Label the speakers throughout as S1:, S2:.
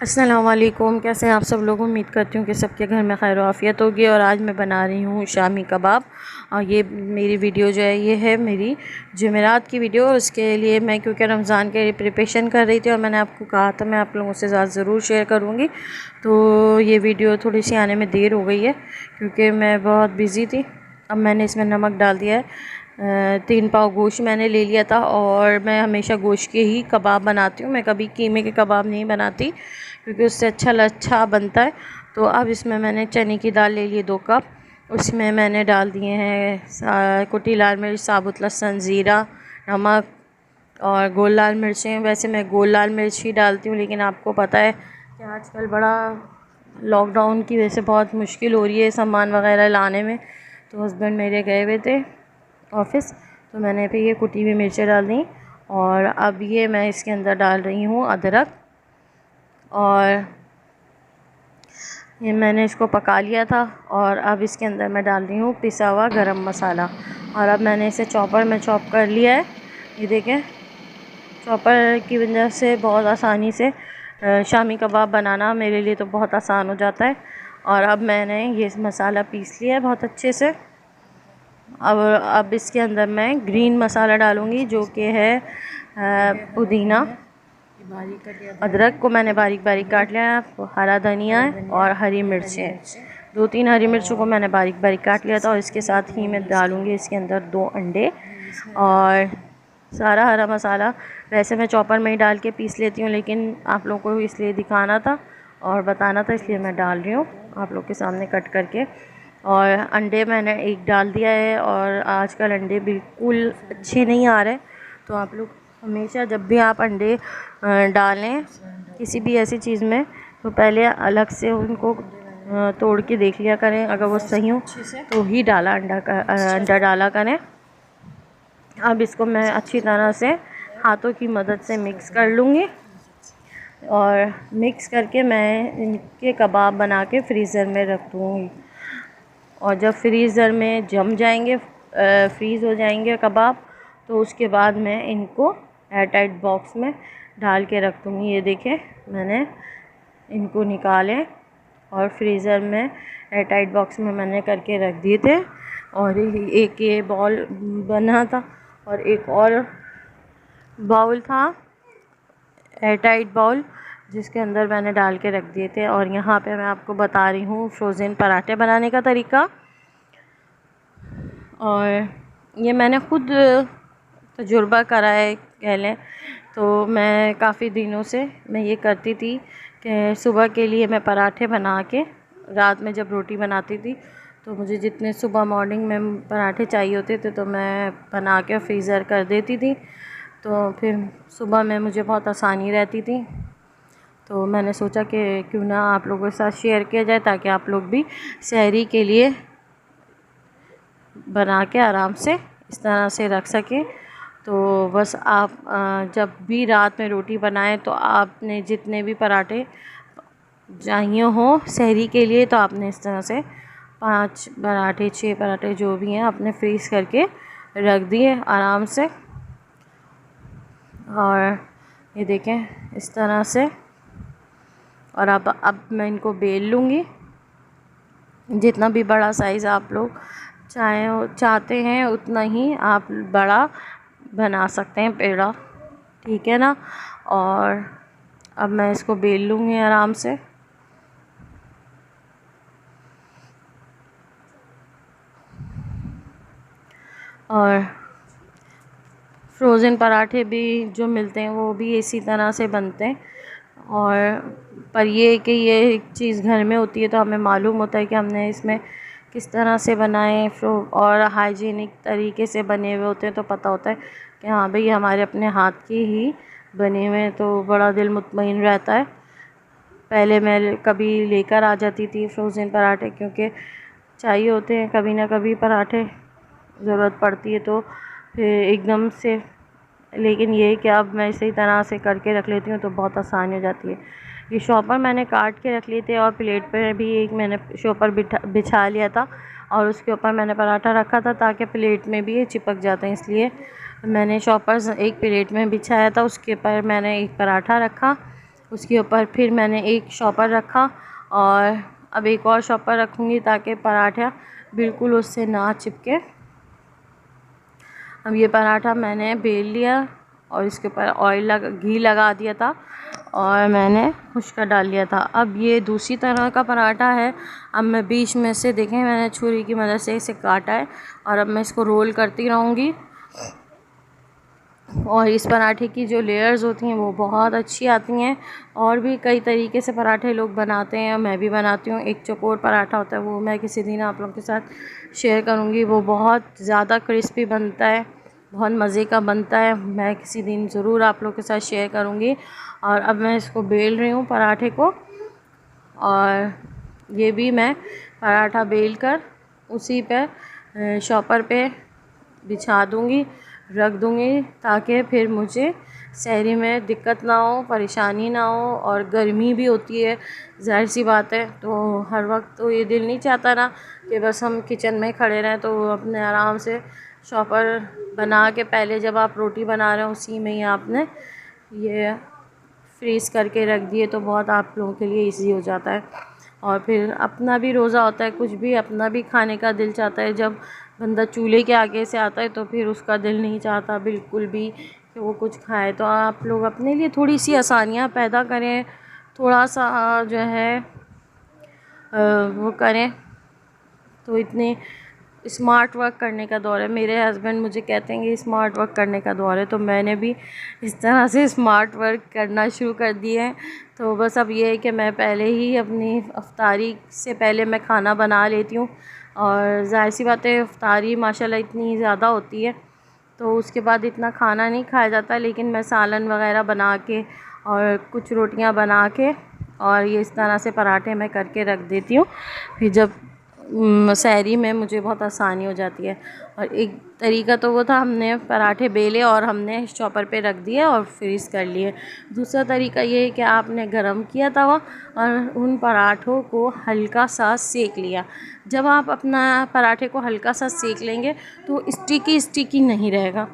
S1: अस्सलाम वालेकुम। कैसे हैं आप सब लोग? उम्मीद करती हूँ कि सबके घर में खैर आफियत होगी। और आज मैं बना रही हूँ शामी कबाब। और ये मेरी वीडियो जो है ये है मेरी जुमेरात की वीडियो। और उसके लिए मैं क्योंकि रमज़ान के लिए प्रिपरेशन कर रही थी और मैंने आपको कहा था मैं आप लोगों से ज़रूर शेयर करूँगी, तो ये वीडियो थोड़ी सी आने में देर हो गई है क्योंकि मैं बहुत बिज़ी थी। अब मैंने इसमें नमक डाल दिया है। 3 पाव गोश्त मैंने ले लिया था और मैं हमेशा गोश्त के ही कबाब बनाती हूँ। मैं कभी कीमे के कबाब नहीं बनाती क्योंकि उससे अच्छा बनता है। तो अब इसमें मैंने चने की दाल ले ली 2 कप। उसमें मैंने डाल दिए हैं कुटी लाल मिर्च, साबुत लहसुन, ज़ीरा, नमक और गोल लाल मिर्चें। वैसे मैं गोल लाल मिर्च ही डालती हूँ, लेकिन आपको पता है कि आजकल बड़ा लॉकडाउन की वजह से बहुत मुश्किल हो रही है सामान वगैरह लाने में। तो हस्बैंड मेरे गए हुए थे ऑफ़िस, तो मैंने फिर ये कुटी हुई मिर्चें डाल दी। और अब ये मैं इसके अंदर डाल रही हूँ अदरक, और ये मैंने इसको पका लिया था। और अब इसके अंदर मैं डाल रही हूँ पिसा हुआ गरम मसाला। और अब मैंने इसे चॉपर में चॉप कर लिया है। ये देखें, चॉपर की वजह से बहुत आसानी से शामी कबाब बनाना मेरे लिए तो बहुत आसान हो जाता है। और अब मैंने ये मसाला पीस लिया है बहुत अच्छे से। अब इसके अंदर मैं ग्रीन मसाला डालूँगी जो कि है पुदीना, अदरक को मैंने बारीक बारीक काट लिया है, हरा धनिया है और हरी मिर्चें, 2-3 हरी मिर्चों को मैंने बारीक बारीक काट लिया था। और इसके साथ ही मैं डालूँगी इसके अंदर 2 अंडे और सारा हरा मसाला। वैसे मैं चॉपर में ही डाल के पीस लेती हूँ, लेकिन आप लोगों को इसलिए दिखाना था और बताना था, इसलिए मैं डाल रही हूँ आप लोग के सामने कट करके। और अंडे मैंने 1 डाल दिया है। और आजकल अंडे बिल्कुल अच्छे नहीं आ रहे, तो आप लोग हमेशा जब भी आप अंडे डालें किसी भी ऐसी चीज़ में, तो पहले अलग से उनको तोड़ के देख लिया करें। अगर वो सही हो तो ही अंडा डाला करें। अब इसको मैं अच्छी तरह से हाथों की मदद से मिक्स कर लूँगी। और मिक्स करके मैं इनके कबाब बना के फ्रीज़र में रख दूँगी। और जब फ्रीज़र में जम जाएंगे, फ्रीज़ हो जाएंगे कबाब, तो उसके बाद मैं इनको एयर टाइट बॉक्स में डाल के रख दूँगी। ये देखें, मैंने इनको निकाले और फ्रीज़र में एयर टाइट बॉक्स में मैंने करके रख दिए थे। और एक ये बॉल बना था और एक और बाउल था एयर टाइट बाउल, जिसके अंदर मैंने डाल के रख दिए थे। और यहाँ पे मैं आपको बता रही हूँ फ्रोज़न पराठे बनाने का तरीका। और ये मैंने खुद तजुर्बा करा है कह लें। तो मैं काफ़ी दिनों से मैं ये करती थी कि सुबह के लिए मैं पराठे बना के रात में जब रोटी बनाती थी, तो मुझे जितने सुबह मॉर्निंग में पराठे चाहिए होते थे तो मैं बना के फ्रीज़र कर देती थी। तो फिर सुबह में मुझे बहुत आसानी रहती थी। तो मैंने सोचा कि क्यों ना आप लोगों के साथ शेयर किया जाए, ताकि आप लोग भी सहरी के लिए बना के आराम से इस तरह से रख सकें। तो बस आप जब भी रात में रोटी बनाएं, तो आपने जितने भी पराठे चाहिए हो सहरी के लिए, तो आपने इस तरह से 5 पराठे 6 पराठे जो भी हैं आपने फ्रीज़ करके रख दिए आराम से। और ये देखें इस तरह से। और अब मैं इनको बेल लूँगी। जितना भी बड़ा साइज़ आप लोग चाहते हैं उतना ही आप बड़ा बना सकते हैं पेड़ा, ठीक है ना। और अब मैं इसको बेल लूँगी आराम से। और फ्रोज़न पराठे भी जो मिलते हैं वो भी इसी तरह से बनते हैं। और पर ये कि ये एक चीज़ घर में होती है तो हमें मालूम होता है कि हमने इसमें किस तरह से बनाए, और हाइजीनिक तरीके से बने हुए होते हैं, तो पता होता है कि हाँ भाई हमारे अपने हाथ के ही बने हुए हैं, तो बड़ा दिल मुतमईन रहता है। पहले मैं कभी लेकर आ जाती थी फ्रोज़न पराठे, क्योंकि चाहिए होते हैं कभी ना कभी पराठे, ज़रूरत पड़ती है तो फिर एकदम से। लेकिन ये है कि अब मैं इसी तरह से करके रख लेती हूँ तो बहुत आसानी हो जाती है। ये शॉपर मैंने काट के रख लिए थे और प्लेट पे भी एक मैंने शॉपर बिछा लिया था और उसके ऊपर मैंने पराठा रखा था ताकि प्लेट में भी ये चिपक जाते हैं, इसलिए मैंने चॉपर एक प्लेट में बिछाया था, उसके ऊपर मैंने एक पराठा रखा, उसके ऊपर फिर मैंने एक चॉपर रखा और अब एक और चॉपर रखूँगी ताकि पराठा बिल्कुल उससे ना चिपके। अब ये पराठा मैंने बेल लिया और इसके ऊपर घी लगा दिया था और मैंने खुश्का डाल लिया था। अब ये दूसरी तरह का पराठा है। अब मैं बीच में से देखें मैंने छुरी की मदद से इसे काटा है और अब मैं इसको रोल करती रहूँगी। और इस पराठे की जो लेयर्स होती हैं वो बहुत अच्छी आती हैं। और भी कई तरीके से पराठे लोग बनाते हैं, मैं भी बनाती हूँ। एक चौकोर पराठा होता है, वो मैं किसी दिन आप लोगों के साथ शेयर करूँगी। वो बहुत ज़्यादा क्रिस्पी बनता है, बहुत मज़े का बनता है। मैं किसी दिन ज़रूर आप लोगों के साथ शेयर करूँगी। और अब मैं इसको बेल रही हूँ पराठे को, और ये भी मैं पराठा बेल कर उसी पर चॉपर पे बिछा दूँगी, रख दूँगी, ताकि फिर मुझे सहरी में दिक्कत ना हो, परेशानी ना हो। और गर्मी भी होती है, ज़ाहिर सी बात है, तो हर वक्त तो ये दिल नहीं चाहता ना कि बस हम किचन में खड़े रहें। तो अपने आराम से चॉपर बना के पहले जब आप रोटी बना रहे हो उसी में ही आपने ये फ्रीज़ करके रख दिए तो बहुत आप लोगों के लिए ईज़ी हो जाता है। और फिर अपना भी रोज़ा होता है, कुछ भी अपना भी खाने का दिल चाहता है। जब बंदा चूल्हे के आगे से आता है तो फिर उसका दिल नहीं चाहता बिल्कुल भी कि वो कुछ खाए। तो आप लोग अपने लिए थोड़ी सी आसानियाँ पैदा करें, थोड़ा सा जो है वो करें। तो इतने स्मार्ट वर्क करने का दौर है। मेरे हस्बैंड मुझे कहते हैं कि स्मार्ट वर्क करने का दौर है, तो मैंने भी इस तरह से स्मार्ट वर्क करना शुरू कर दिए हैं। तो बस अब ये है कि मैं पहले ही अपनी इफ्तारी से पहले मैं खाना बना लेती हूँ। और ज़ाहिर सी बात है, इफ्तारी माशाल्लाह इतनी ज़्यादा होती है तो उसके बाद इतना खाना नहीं खाया जाता। लेकिन मैं सालन वगैरह बना के और कुछ रोटियां बना के और ये इस तरह से पराठे मैं करके रख देती हूँ। फिर जब सहरी में मुझे बहुत आसानी हो जाती है। और एक तरीका तो वो था, हमने पराठे बेले और हमने चॉपर पे रख दिए और फ्रीज़ कर लिए। दूसरा तरीका ये है कि आपने गरम किया तवा और उन पराठों को हल्का सा सेक लिया। जब आप अपना पराठे को हल्का सा सेक लेंगे तो स्टिकी स्टिकी नहीं रहेगा,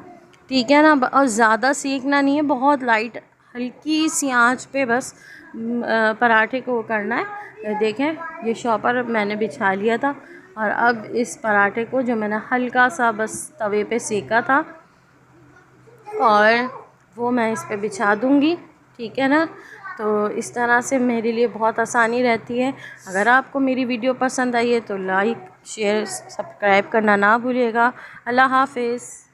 S1: ठीक है ना। और ज़्यादा सेकना नहीं है, बहुत लाइट हल्की सी आंच पे बस पराठे को करना है। देखें ये चॉपर मैंने बिछा लिया था और अब इस पराठे को जो मैंने हल्का सा बस तवे पे सेका था और वो मैं इस पे बिछा दूँगी, ठीक है ना। तो इस तरह से मेरे लिए बहुत आसानी रहती है। अगर आपको मेरी वीडियो पसंद आई है तो लाइक शेयर सब्सक्राइब करना ना भूलिएगा। अल्लाह हाफ़िज़।